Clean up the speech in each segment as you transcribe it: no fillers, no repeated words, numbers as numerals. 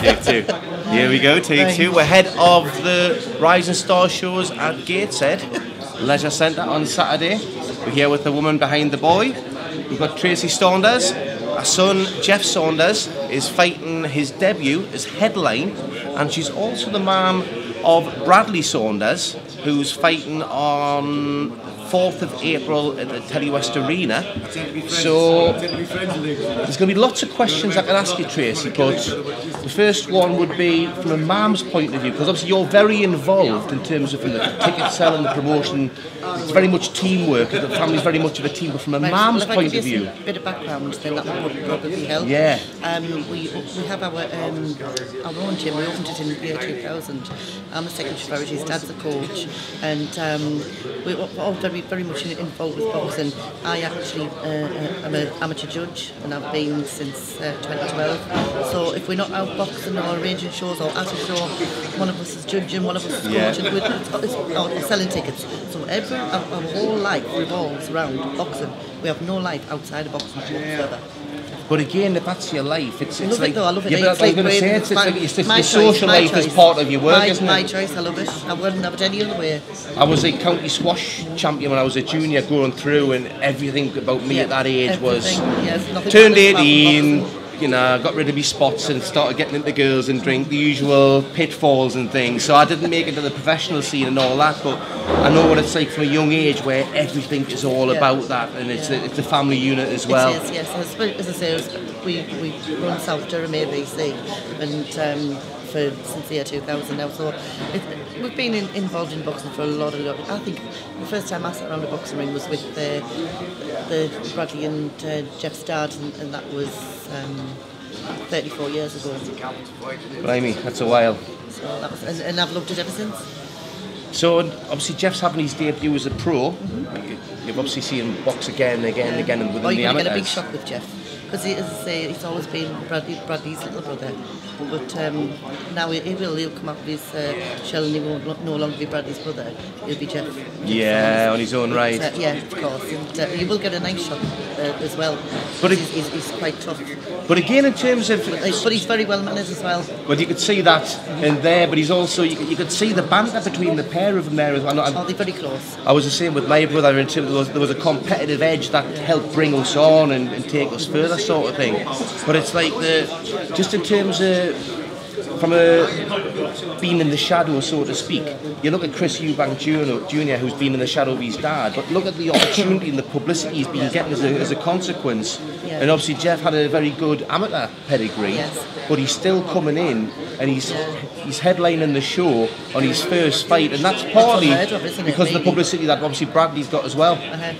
Take two. Here we go, take two. We're ahead of the Rising Star shows at Gateshead Leisure Centre on Saturday. We're here with the woman behind the boy. We've got Tracey Saunders. Our son, Jeff Saunders, is fighting his debut as headline, and she's also the mum of Bradley Saunders, who's fighting on 4th of April at the Telewest Arena. So there's going to be lots of questions I can ask you, Tracey, but the first one would be from a mum's point of view, because obviously you're very involved in terms of the ticket selling, the promotion. It's very much teamwork. The family's very much of a team, but from a mum's point of view. A bit of background, then that would probably help. Yeah. We have our own gym. We opened it in the year 2000. I'm the secretary for it. His dad's a coach, and we're all very much involved with boxing. I actually am an amateur judge, and I've been since 2012. So if we're not out boxing or arranging shows or at a show, one of us is judging, one of us is coaching, or selling tickets. So our whole life revolves around boxing. We have no life outside of boxing whatsoever. But again, if that's your life, it's love like... it though, I love it. Yeah, but I was going to say, it's the social life is part of your work, isn't it? My choice, I love it. I wouldn't have it any other way. I was a county squash champion when I was a junior going through, and everything about me at that age was... turned 18, you know, got rid of my spots and started getting into girls and drink, the usual pitfalls and things. So I didn't make it to the professional scene and all that, but I know what it's like from a young age where everything is all about that, and it's a family unit as well. It is, yes. As I say, we run South Durham ABC and since the year 2000 now, so we've been involved in boxing for a lot. I think the first time I sat around a boxing ring was with the Bradley and Jeff's dad, and that was 34 years ago. Blimey, that's a while. So that was, and I've loved it ever since. So obviously Jeff's having his debut as a pro. You've obviously seen him box again and again and again, and within the amateurs. You're going to get a big shock with Jeff, because as I say, he's always been Bradley's little brother. But now he'll come up with his shell, and he won't no longer be Bradley's brother. He'll be Jeff. Yeah, on his own right. Yeah, of course. And you will get a nice shot as well. But he's quite tough. But again, in terms of... But he's very well managed as well. Well, you could see that in there, but he's also... You could see the banter between the pair of them there as well. Oh, they're very close. I was the same with my brother, in terms of there was a competitive edge that helped bring us on and take us further, sort of thing. But it's like just in terms of... From being in the shadow, so to speak, you look at Chris Eubank Jr., who's been in the shadow of his dad, but look at the opportunity and the publicity he's been getting as a consequence. Yeah. And obviously Jeff had a very good amateur pedigree, but he's still coming in and he's headlining the show on his first fight, and that's partly because of the publicity that obviously Bradley's got as well.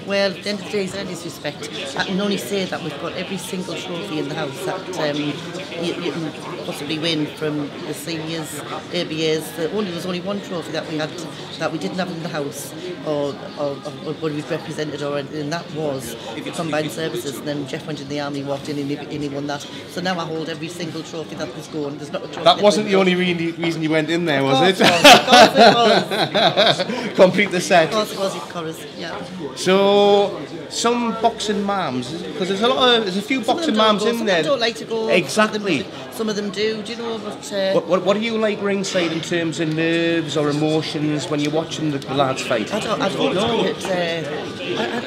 Well, at the end of the day, in this respect, I can only say that we've got every single trophy in the house that you can possibly win from the seniors, ABAs. There was only one trophy that we had that we didn't have in the house, or what we've represented, and that was combined services. And then Jeff went in the army, walked in, and he won that. So now I hold every single trophy that was going. There's not a trophy. That wasn't the only reason you went in there, was it? Of course it was. Complete the set. Of course it was, of course, yeah. So, some boxing mums, because there's a few boxing mums in there. Some don't like to go. Exactly. Some of them do you know? But what are you like ringside in terms of nerves or emotions when you're watching the lads fight? I don't know. I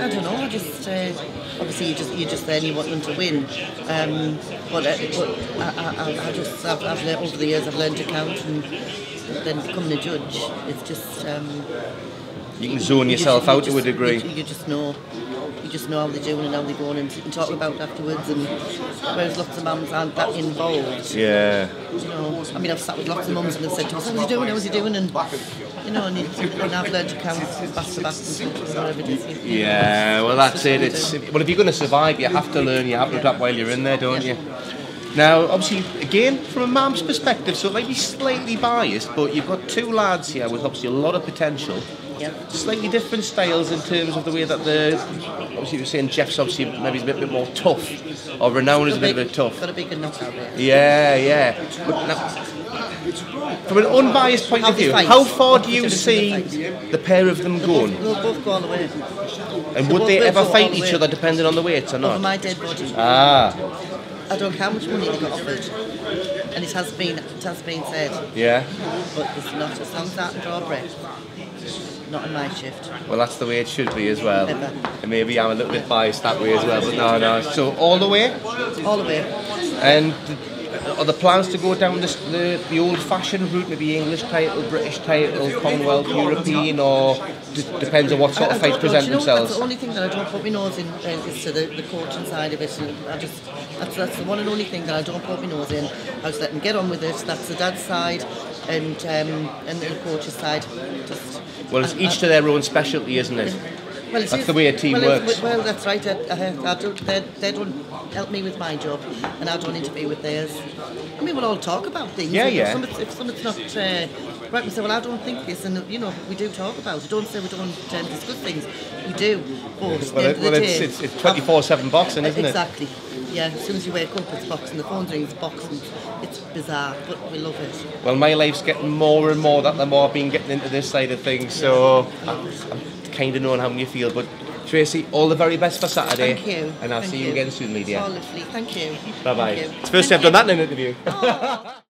don't know. I just obviously you're just there and you want them to win. But I've learned over the years. I've learned to count, and then becoming a judge, it's just you can zone yourself out to a degree. You just know how they're doing and how they're going, and talk about it afterwards. And whereas lots of mums aren't that involved. Yeah. You know, I mean, I've sat with lots of mums and they've said to us, "How's he doing? How's he doing?" And you know, and I've learned to count back to back and whatever it is. Yeah. Well, that's it. Well, if you're going to survive, you have to learn. You have to adapt while you're in there, don't you? Now, obviously, again, from a mum's perspective, so it might be slightly biased, but you've got two lads here with obviously a lot of potential. Yep. Slightly different styles in terms of the way that obviously you were saying Jeff's obviously maybe a bit more tough, or renowned as a bit of a tough. Got a bigger knockout there. Yeah. But now, from an unbiased point of view, how far do you see the pair of them going? They'll both go all the way. And would they ever fight each other depending on the weights or not? Over my dead body. I don't care how much money they got offered, and it has been said. Yeah. But it's not as long as that and draw breath. Not in my shift. Well, that's the way it should be as well. Ever. And maybe I'm a little bit biased that way as well, but no. So all the way? All the way. And are the plans to go down the old-fashioned route, maybe English title, British title, Commonwealth, European, or depends on what sort of fights present themselves? That's the only thing that I don't put my nose in is to the coaching side of it. And that's the one and only thing that I don't put my nose in. I just let them get on with it. That's the dad's side and the coach's side. Well, it's each to their own specialty, isn't it? Well, that's the way a team works. Well, that's right. They don't help me with my job, and I don't interfere with theirs. I mean, we'll all talk about things. Yeah. If something's not right, we say, well, I don't think this, and we do talk about it. Don't say we don't discuss things. We do. It's 24/7 boxing, isn't it? Exactly. Yeah. As soon as you wake up, it's boxing. The phone rings, boxing. It's bizarre, but we love it. Well, my life's getting more and more that the more I've been getting into this side of things. So I'm kind of knowing how you feel. But Tracey, all the very best for Saturday. Thank you. And I'll see you again soon, Lydia. Oh, lovely. Thank you. Bye bye. Thank you. It's the first time I've done that in an interview. Oh.